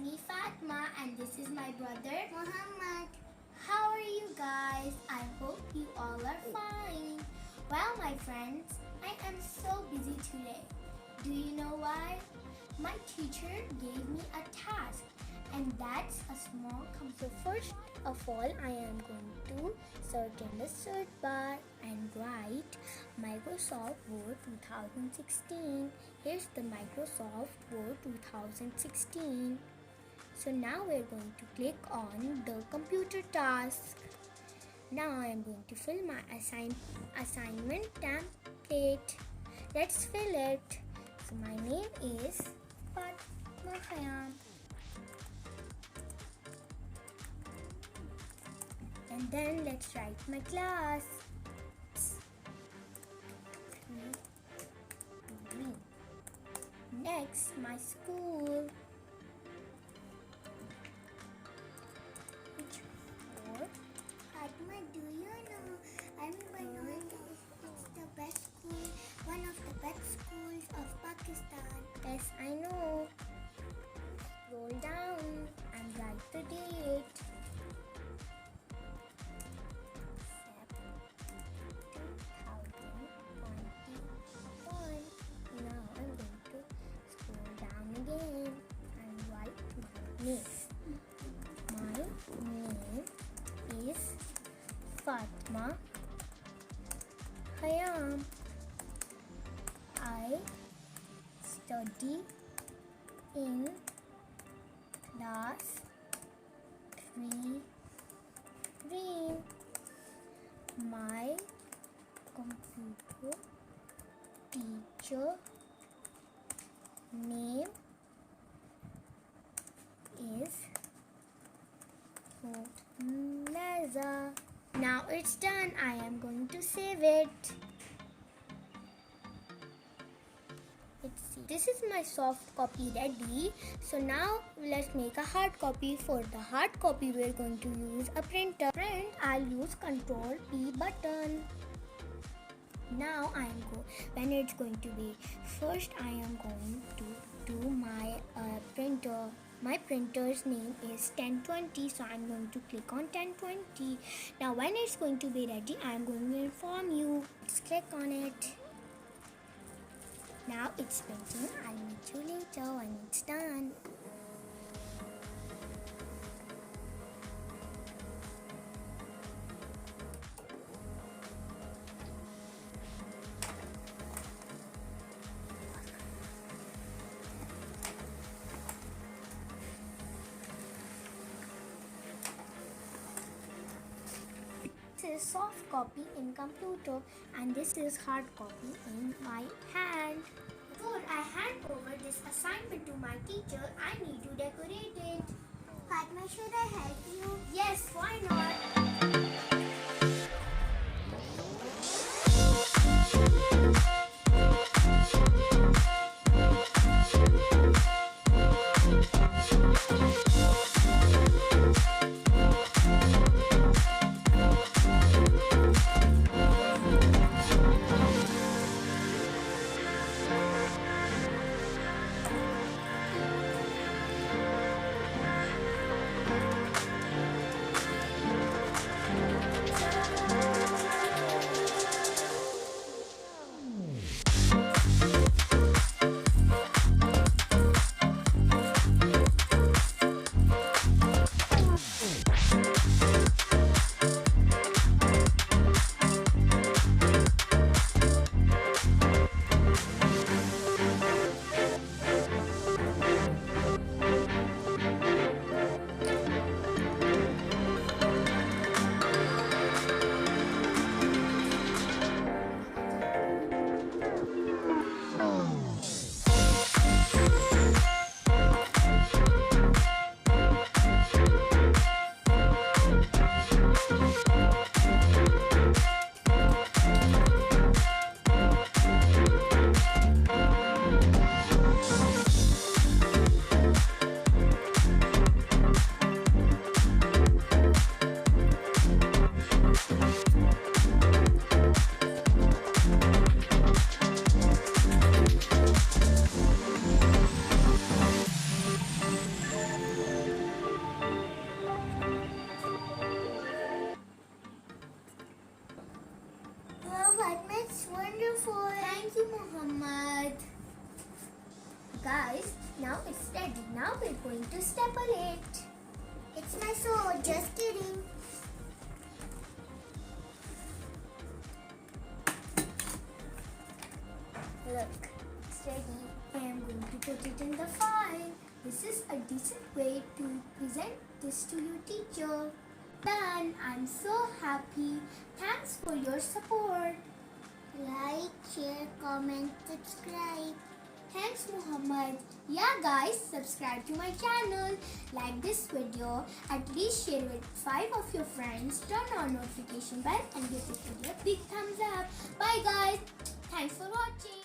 me Fatima and this is my brother Muhammad. How are you guys? I hope you all are fine. Well, my friends, I am so busy today. Do you know why? My teacher gave me a task and that's a small computer. So first of all, I am going to search in the search bar and write Microsoft Word 2016. Here's the Microsoft Word 2016. So now we're going to click on the computer task. Now I am going to fill my assignment template. Let's fill it. So my name is Fatima. And then let's write my class. Next, my school. Fatima, do you know? Everybody knows it's the best school, one of the best schools of Pakistan. Yes, I know. Scroll down and write the date. Now I'm going to scroll down again and write my name. My name is Fatima Hayam. I study in class 3. My computer teacher name is Meza. Now it's done. I am going to save it. Let's see. This is my soft copy ready. So now let's make a hard copy. For the hard copy, we're going to use a printer. Print, I'll use Control P button. Now when it's going to be first, I am going to do my printer. My printer's name is 1020, so I'm going to click on 1020. Now when it's going to be ready, I'm going to inform you. Let's click on it. Now it's printing. I'll meet you later when it's done. This is soft copy in computer and this is hard copy in my hand. Before I hand over this assignment to my teacher, I need to decorate it. Fatima, should I help you? Yes, why not? going to staple it. It's my sword, just kidding. Look, it's ready. I am going to put it in the file. This is a decent way to present this to your teacher. Done. I'm so happy. Thanks for your support. Like, share, comment, subscribe. Thanks, Muhammad. Yeah, guys, subscribe to my channel. Like this video. At least share with 5 of your friends. Turn on notification bell and give this video a big thumbs up. Bye, guys. Thanks for watching.